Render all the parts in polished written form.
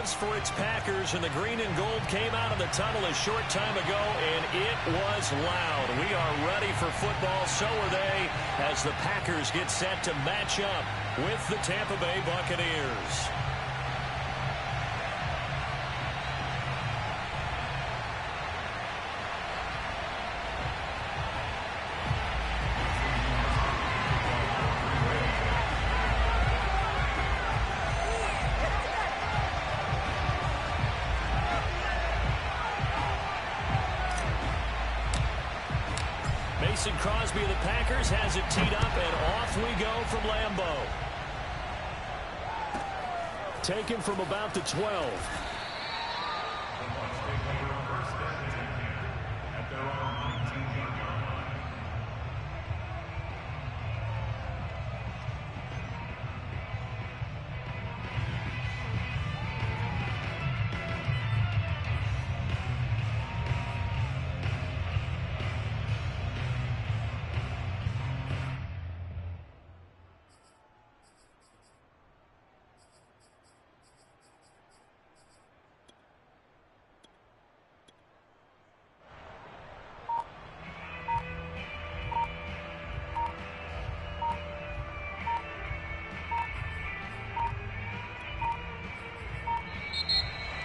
is for its Packers, and the green and gold came out of the tunnel a short time ago, and it was loud. We are ready for football, so are they, as the Packers get set to match up with the Tampa Bay Buccaneers. Mason Crosby of the Packers has it teed up, and off we go from Lambeau. Taken from about the 12.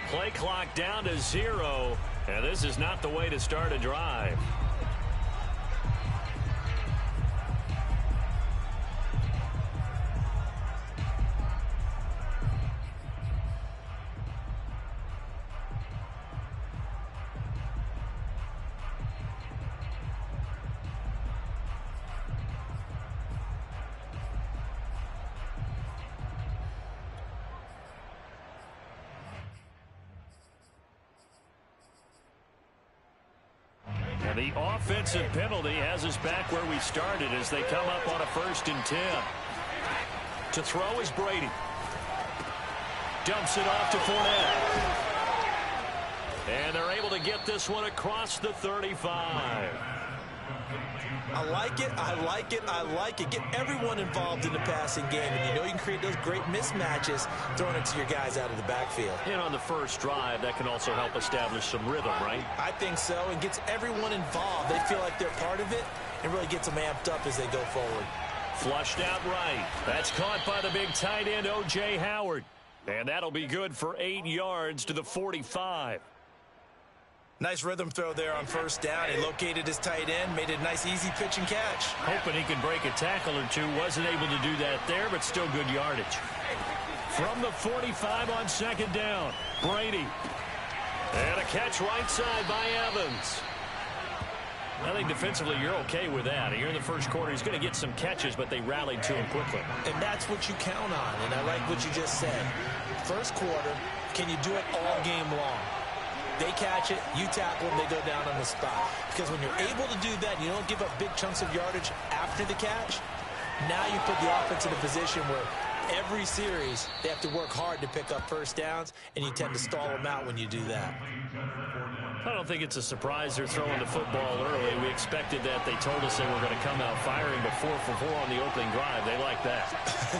Play clock down to 0, and this is not the way to start a drive. The offensive penalty has us back where we started as they come up on a 1st and 10. To throw is Brady. Dumps it off to Fournette. And they're able to get this one across the 35. I like it, I like it, I like it. Get everyone involved in the passing game, and you know you can create those great mismatches throwing it to your guys out of the backfield. And on the first drive, that can also help establish some rhythm, right? I think so, and gets everyone involved. They feel like they're part of it, and really gets them amped up as they go forward. Flushed out right. That's caught by the big tight end, O.J. Howard. And that'll be good for 8 yards to the 45. Nice rhythm throw there on 1st down. He located his tight end, made it a nice easy pitch and catch. Hoping he could break a tackle or two. Wasn't able to do that there, but still good yardage. From the 45 on 2nd down, Brady. And a catch right side by Evans. I think defensively you're okay with that. Here in the first quarter, he's going to get some catches, but they rallied to him quickly. And that's what you count on, and I like what you just said. First quarter, can you do it all game long? They catch it, you tackle them, they go down on the spot. Because when you're able to do that, you don't give up big chunks of yardage after the catch, now you put the offense in a position where every series they have to work hard to pick up 1st downs, and you tend to stall them out when you do that. I don't think it's a surprise they're throwing the football early. We expected that. They told us they were going to come out firing, but 4 for 4 on the opening drive. They like that.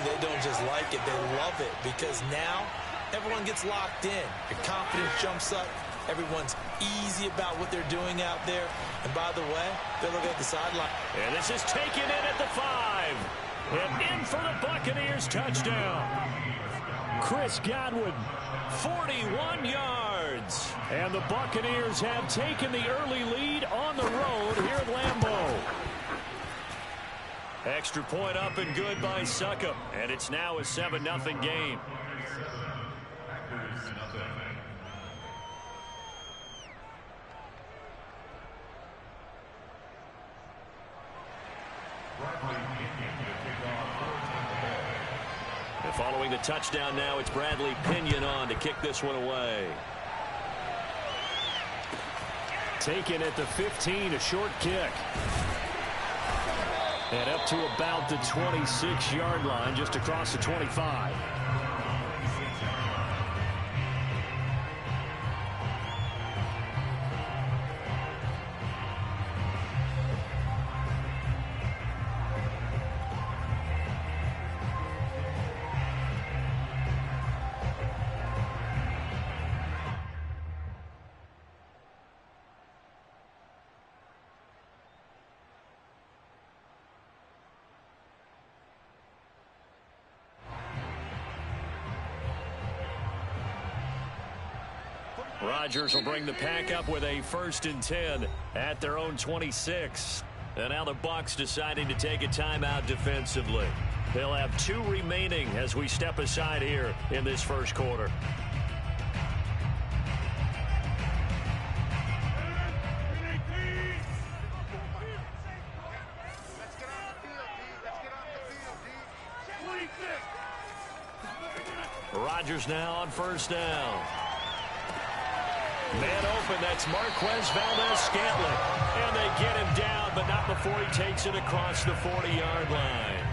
They don't just like it, they love it, because now everyone gets locked in. Your confidence jumps up. Everyone's easy about what they're doing out there. And by the way, they look at the sideline. And this is taken in at the 5. And in for the Buccaneers touchdown. Chris Godwin, 41 yards. And the Buccaneers have taken the early lead on the road here at Lambeau. Extra point up and good by Succop. And it's now a 7-0 game. And following the touchdown now, it's Bradley Pinion on to kick this one away. Taken at the 15, a short kick. And up to about the 26-yard line, just across the 25. Rodgers will bring the pack up with a 1st and 10 at their own 26. And now the Bucs deciding to take a timeout defensively. They'll have 2 remaining as we step aside here in this first quarter. Rodgers now on 1st down. Man open, that's Marquez Valdes-Scantling. And they get him down, but not before he takes it across the 40-yard line.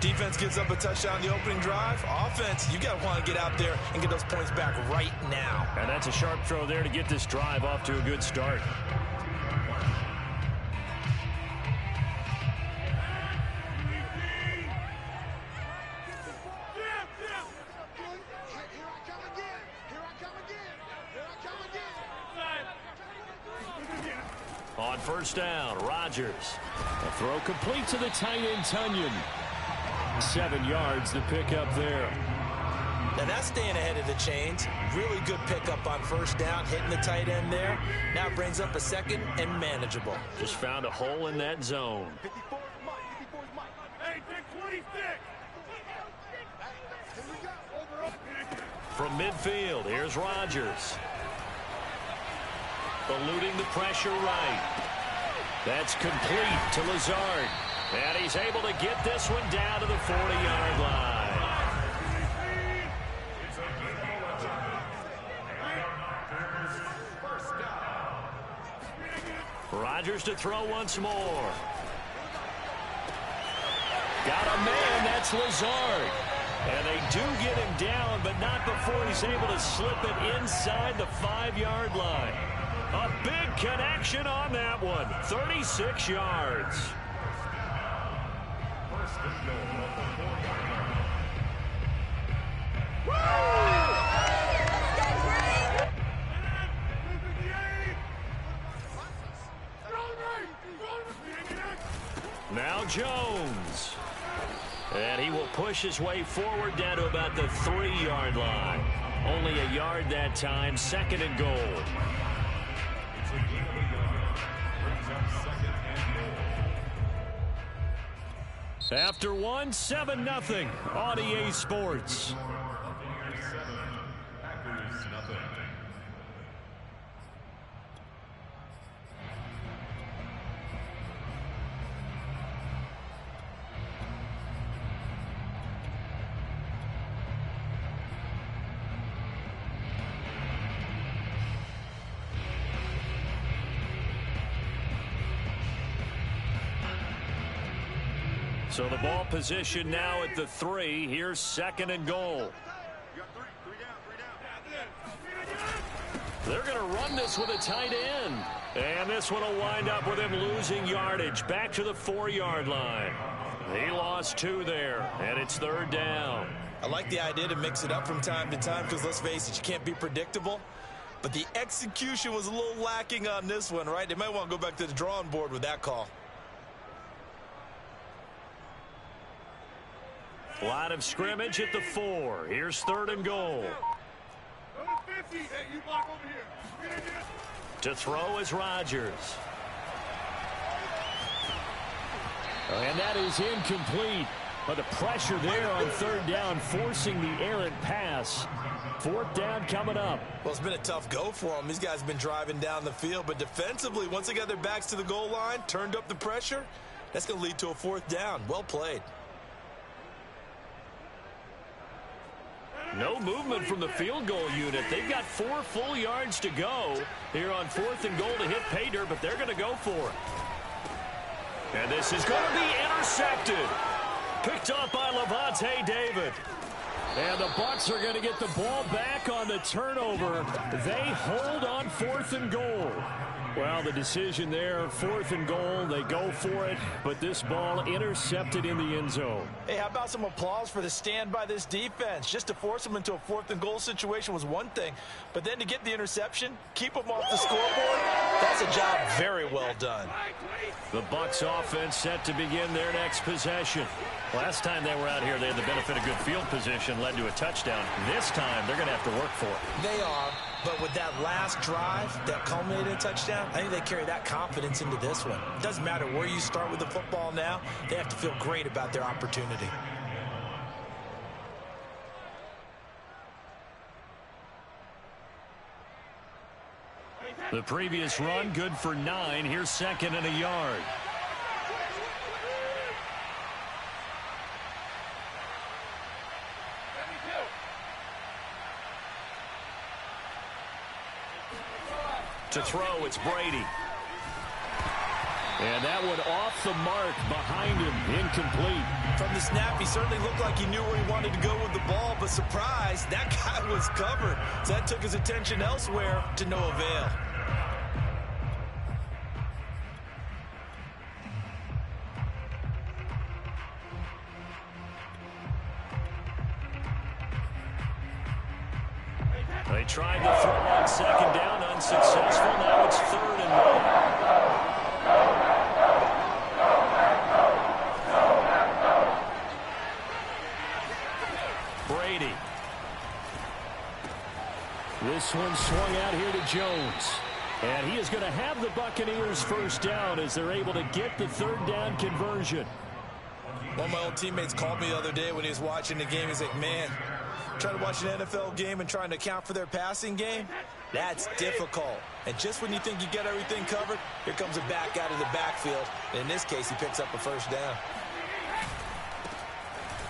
Defense gives up a touchdown the opening drive. Offense, you got to want to get out there and get those points back right now. And that's a sharp throw there to get this drive off to a good start. On 1st down, Rodgers. A throw complete to the tight end, Tunyon. 7 yards to pick up there. Now that's staying ahead of the chains. Really good pickup on 1st down, hitting the tight end there. Now brings up a 2nd and manageable. Just found a hole in that zone. From midfield, here's Rodgers. Eluding the pressure right. That's complete to Lazard. And he's able to get this one down to the 40-yard line. Rodgers to throw once more. Got a man, that's Lazard. And they do get him down, but not before he's able to slip it inside the 5-yard line. A big connection on that one. 36 yards. Now Jones. And he will push his way forward down to about the 3-yard line. Only a yard that time. 2nd and goal. After 1, 7-0 on EA Sports. So the ball position now at the 3. Here's 2nd and goal. They're going to run this with a tight end. And this one will wind up with him losing yardage. Back to the 4-yard line. He lost 2 there, and it's 3rd down. I like the idea to mix it up from time to time because, let's face it, you can't be predictable. But the execution was a little lacking on this one, right? They might want to go back to the drawing board with that call. Line of scrimmage at the 4. Here's 3rd and goal. To throw is Rodgers. And that is incomplete. But the pressure there on 3rd down, forcing the errant pass. 4th down coming up. Well, it's been a tough go for them. These guys have been driving down the field. But defensively, once they got their backs to the goal line, turned up the pressure, that's going to lead to a 4th down. Well played. No movement from the field goal unit. They've got 4 full yards to go here on 4th and goal to hit pay dirt, but they're going to go for it. And this is going to be intercepted. Picked up by Lavonte David. And the Bucs are going to get the ball back on the turnover. They hold on 4th and goal. Well, the decision there, 4th and goal, they go for it, but this ball intercepted in the end zone. Hey, how about some applause for the stand by this defense? Just to force them into a 4th and goal situation was one thing, but then to get the interception, keep them off the scoreboard, that's a job very well done. The Bucs offense set to begin their next possession. Last time they were out here, they had the benefit of good field position, led to a touchdown. This time, they're going to have to work for it. They are, but with that last drive that culminated in a touchdown, I think they carry that confidence into this one. It doesn't matter where you start with the football now. They have to feel great about their opportunity. The previous run, good for 9. Here's second and a yard. To throw, it's Brady. And that one off the mark behind him, incomplete. From the snap, he certainly looked like he knew where he wanted to go with the ball, but surprise, that guy was covered. So that took his attention elsewhere to no avail. They tried to throw on second down, unsuccessful. Now it's 3rd and 1. Brady. This one swung out here to Jones. And he is going to have the Buccaneers first down as they're able to get the 3rd down conversion. One of my old teammates called me the other day when he was watching the game. He's like, man, trying to watch an NFL game and trying to account for their passing game, that's difficult. And just when you think you get everything covered, here comes a back out of the backfield. And in this case, he picks up a first down.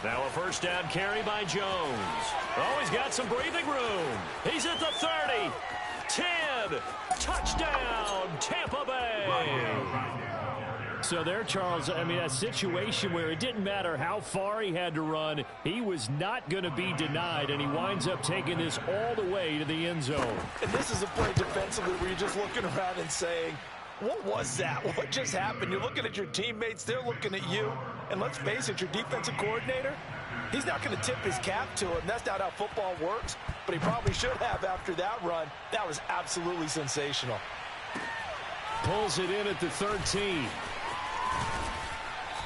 Now a first down carry by Jones. Oh, he's got some breathing room. He's at the 30. 10. Touchdown, Tampa Bay. So there, Charles, I mean, a situation where it didn't matter how far he had to run, he was not going to be denied, and he winds up taking this all the way to the end zone. And this is a play defensively where you're just looking around and saying, what was that? What just happened? You're looking at your teammates, they're looking at you, and let's face it, your defensive coordinator, he's not going to tip his cap to him. That's not how football works, but he probably should have after that run. That was absolutely sensational. Pulls it in at the 13.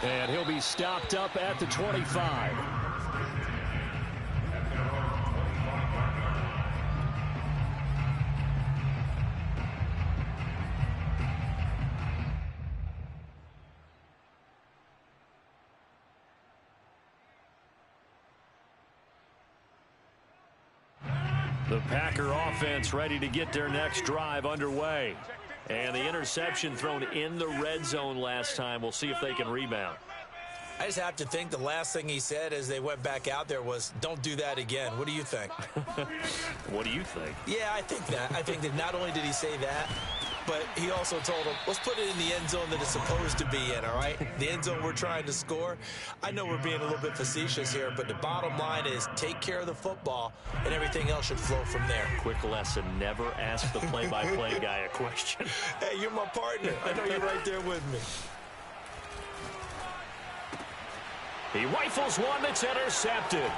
And he'll be stopped up at the 25. The Packer offense ready to get their next drive underway. And the interception thrown in the red zone last time. We'll see if they can rebound. I just have to think the last thing he said as they went back out there was, don't do that again. What do you think? What do you think? Yeah, I think that. I think that not only did he say that, but he also told him, let's put it in the end zone that it's supposed to be in, all right? The end zone we're trying to score. I know we're being a little bit facetious here, but the bottom line is take care of the football, and everything else should flow from there. Quick lesson, never ask the play-by-play guy a question. Hey, you're my partner. I know you're right there with me. He rifles one that's intercepted.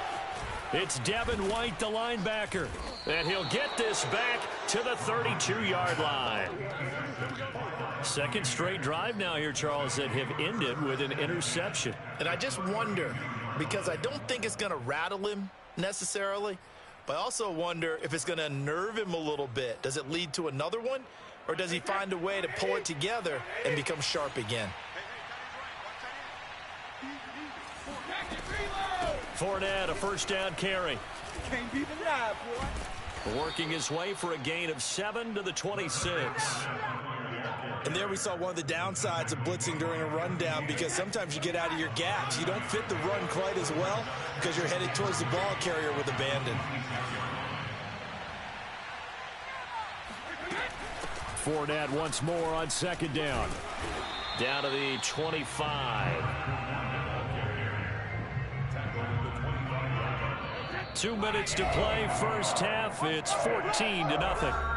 It's Devin White, the linebacker. And he'll get this back to the 32-yard line. Second straight drive now here, Charles, that have ended with an interception. And I just wonder, because I don't think it's going to rattle him necessarily, but I also wonder if it's going to unnerve him a little bit. Does it lead to another one? Or does he find a way to pull it together and become sharp again? Fournette, a first down carry. Can't be denied, boy. Working his way for a gain of 7 to the 26. And there we saw one of the downsides of blitzing during a rundown, because sometimes you get out of your gaps. You don't fit the run quite as well because you're headed towards the ball carrier with abandon. Fournette once more on second down. Down to the 25. 2 minutes to play, first half. It's 14-0.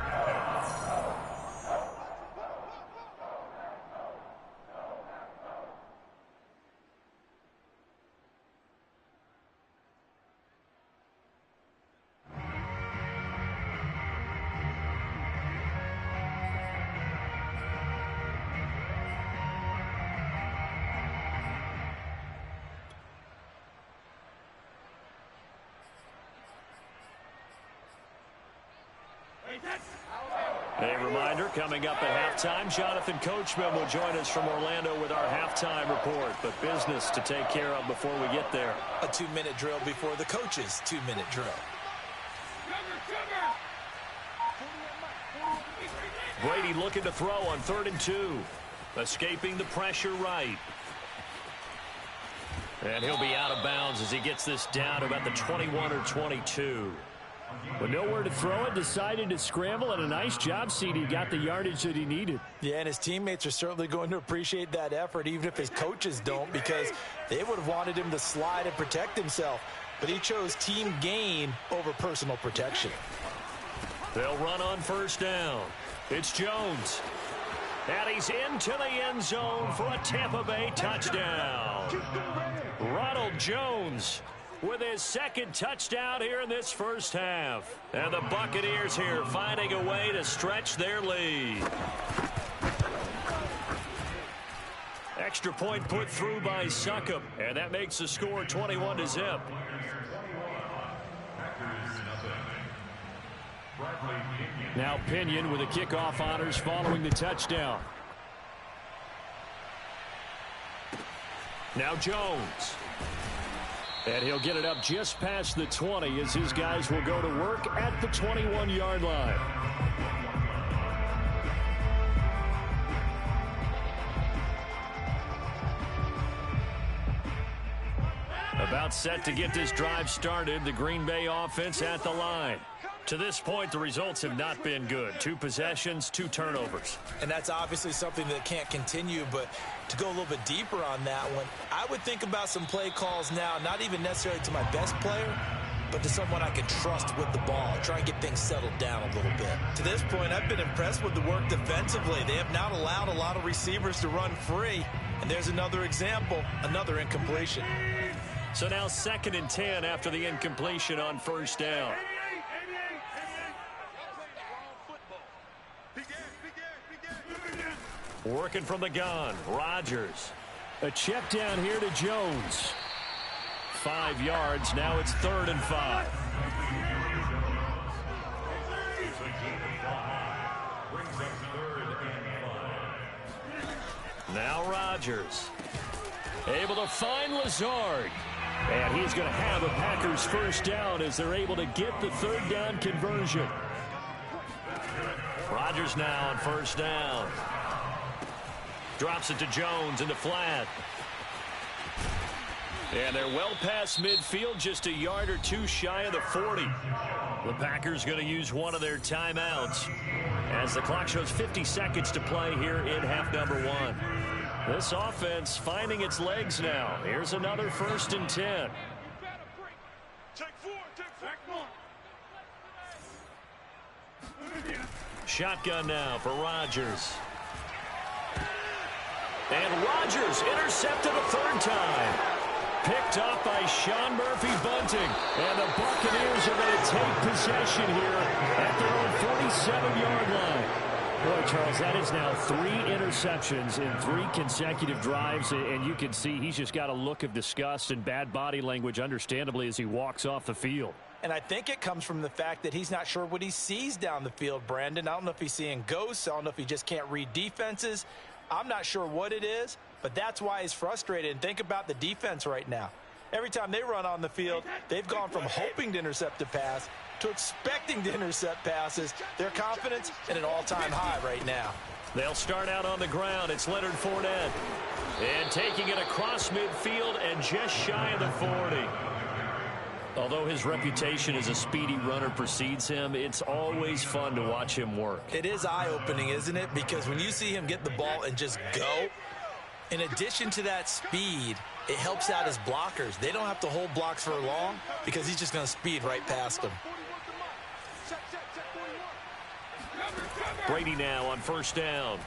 A reminder, coming up at halftime, Jonathan Coachman will join us from Orlando with our halftime report. But business to take care of before we get there. A 2-minute drill before the coach's 2-minute drill. Brady looking to throw on 3rd and 2. Escaping the pressure right. And he'll be out of bounds as he gets this down to about the 21 or 22. But nowhere to throw it, decided to scramble, and a nice job, CD. Got the yardage that he needed. Yeah, and his teammates are certainly going to appreciate that effort, even if his coaches don't, because they would have wanted him to slide and protect himself. But he chose team gain over personal protection. They'll run on 1st down. It's Jones. And he's into the end zone for a Tampa Bay touchdown. Ronald Jones with his 2nd touchdown here in this first half. And the Buccaneers here finding a way to stretch their lead. Extra point put through by Succop, and that makes the score 21-0. Now Pinion with the kickoff honors following the touchdown. Now Jones. And he'll get it up just past the 20 as his guys will go to work at the 21-yard line. About set to get this drive started, the Green Bay offense at the line. To this point, the results have not been good. 2 possessions, 2 turnovers. And that's obviously something that can't continue, but to go a little bit deeper on that one, I would think about some play calls now, not even necessarily to my best player, but to someone I can trust with the ball, try and get things settled down a little bit. To this point, I've been impressed with the work defensively. They have not allowed a lot of receivers to run free, and there's another example, another incompletion. So now 2nd and 10 after the incompletion on 1st down. Working from the gun, Rodgers. A check down here to Jones. 5 yards, now it's 3rd and 5. Now Rodgers. Able to find Lazard. And he's going to have a Packers 1st down as they're able to get the 3rd down conversion. Rodgers now on 1st down. Drops it to Jones in the flat. And they're well past midfield, just a yard or 2 shy of the 40. The Packers going to use one of their timeouts as the clock shows 50 seconds to play here in half number 1. This offense finding its legs now. Here's another 1st and 10. Shotgun now for Rodgers. And Rodgers intercepted a 3rd time. Picked off by Sean Murphy-Bunting. And the Buccaneers are going to take possession here at their own 47-yard line. Boy, Charles, that is now 3 interceptions in 3 consecutive drives. And you can see he's just got a look of disgust and bad body language, understandably, as he walks off the field. And I think it comes from the fact that he's not sure what he sees down the field, Brandon. I don't know if he's seeing ghosts. I don't know if he just can't read defenses. I'm not sure what it is, but that's why he's frustrated. And think about the defense right now. Every time they run on the field, they've gone from hoping to intercept a pass to expecting to intercept passes. Their confidence at an all-time high right now. They'll start out on the ground. It's Leonard Fournette. And taking it across midfield and just shy of the 40. Although his reputation as a speedy runner precedes him, it's always fun to watch him work. It is eye-opening, isn't it? Because when you see him get the ball and just go, in addition to that speed, it helps out his blockers. They don't have to hold blocks for long because he's just going to speed right past them. Brady now on 1st down.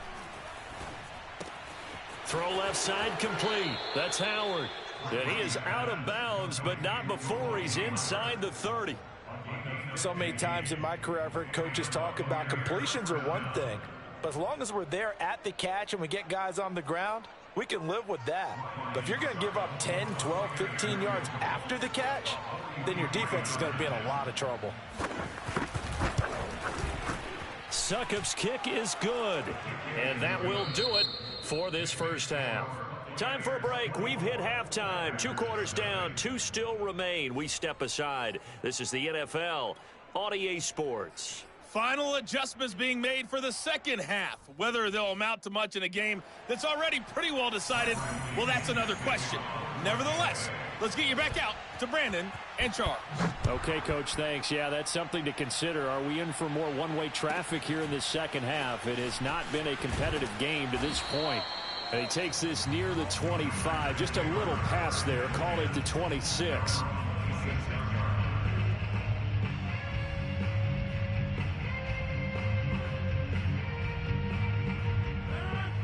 Throw left side complete. That's Howard. And he is out of bounds, but not before he's inside the 30. So many times in my career, I've heard coaches talk about completions are one thing. But as long as we're there at the catch and we get guys on the ground, we can live with that. But if you're going to give up 10, 12, 15 yards after the catch, then your defense is going to be in a lot of trouble. Succop's kick is good. And that will do it for this first half. Time for a break. We've hit halftime. 2 quarters down. 2 still remain. We step aside. This is the NFL on EA Sports. Final adjustments being made for the second half. Whether they'll amount to much in a game that's already pretty well decided, well, that's another question. Nevertheless, let's get you back out to Brandon and Charles. Okay, Coach, thanks. Yeah, that's something to consider. Are we in for more one-way traffic here in this second half? It has not been a competitive game to this point. And he takes this near the 25. Just a little pass there. Call it the 26.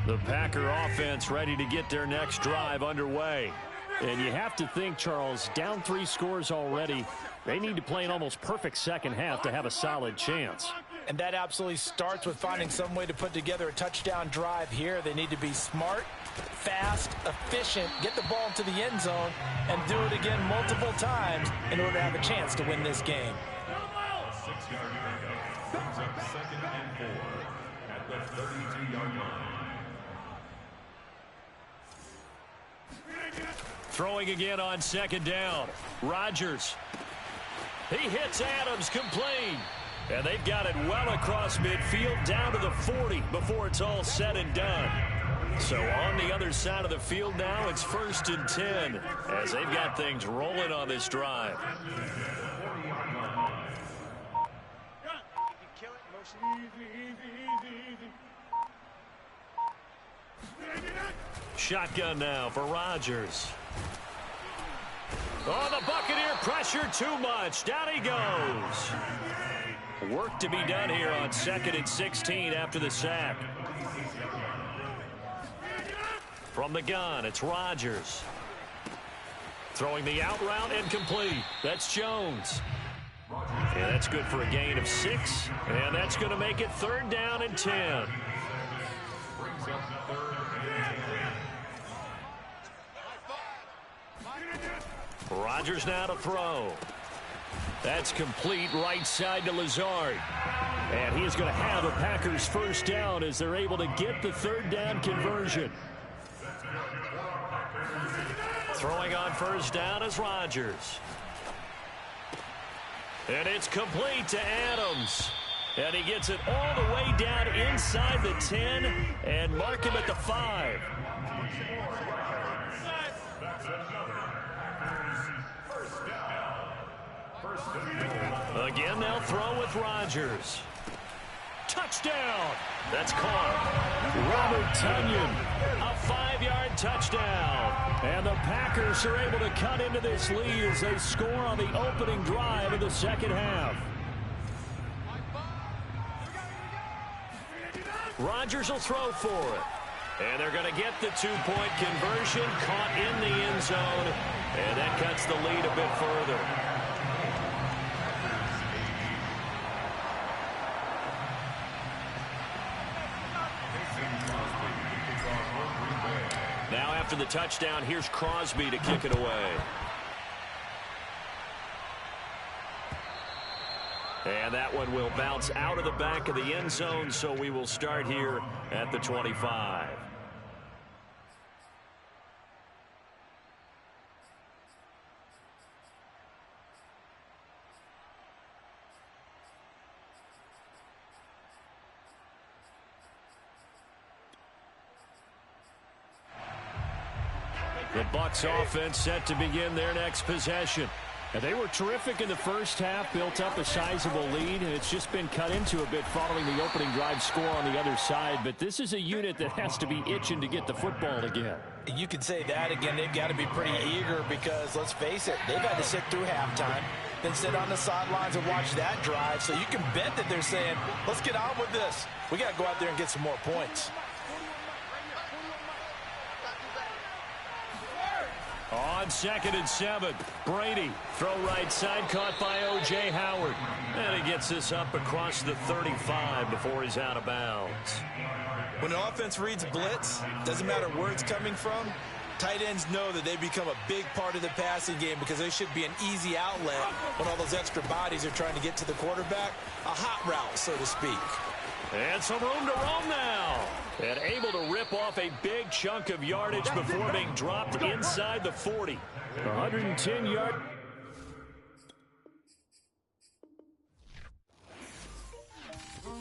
The Packer offense ready to get their next drive underway. And you have to think, Charles, down 3 scores already. They need to play an almost perfect second half to have a solid chance. And that absolutely starts with finding some way to put together a touchdown drive here. They need to be smart, fast, efficient, get the ball into the end zone, and do it again multiple times in order to have a chance to win this game. 6-yard pickup brings up 2nd and 4 at the 32-yard line. Throwing again on 2nd down. Rodgers. He hits Adams complete. And they've got it well across midfield down to the 40 before it's all said and done. So on the other side of the field now, it's 1st and 10 as they've got things rolling on this drive. Shotgun now for Rodgers. Oh, the Buccaneer pressure too much. Down he goes. Work to be done here on 2nd and 16 after the sack. From the gun, it's Rodgers. Throwing the out route and complete. That's Jones. And that's good for a gain of 6. And that's going to make it 3rd down and 10. Rodgers now to throw. That's complete right side to Lazard. And he is going to have the Packers 1st down as they're able to get the 3rd down conversion. Throwing on 1st down is Rodgers. And it's complete to Adams. And he gets it all the way down inside the 10 and mark him at the 5. Again, they'll throw with Rodgers. Touchdown! That's caught. Robert Tonyan, a 5-yard touchdown. And the Packers are able to cut into this lead as they score on the opening drive of the second half. Rodgers will throw for it. And they're going to get the 2-point conversion, caught in the end zone. And that cuts the lead a bit further. Now after the touchdown, here's Crosby to kick it away. And that one will bounce out of the back of the end zone, so we will start here at the 25. The Bucs offense set to begin their next possession. And they were terrific in the first half, built up a sizable lead, and it's just been cut into a bit following the opening drive score on the other side. But this is a unit that has to be itching to get the football again. You can say that again. They've got to be pretty eager because, let's face it, they've had to sit through halftime, then sit on the sidelines and watch that drive. So you can bet that they're saying, let's get on with this. We got to go out there and get some more points. On 2nd and 7, Brady, throw right side, caught by O.J. Howard. And he gets this up across the 35 before he's out of bounds. When an offense reads blitz, doesn't matter where it's coming from, Tight ends know that they become a big part of the passing game because they should be an easy outlet when all those extra bodies are trying to get to the quarterback. A hot route, so to speak. And some room to roam now. And able to rip off a big chunk of yardage before being dropped inside the 40. 110-yard.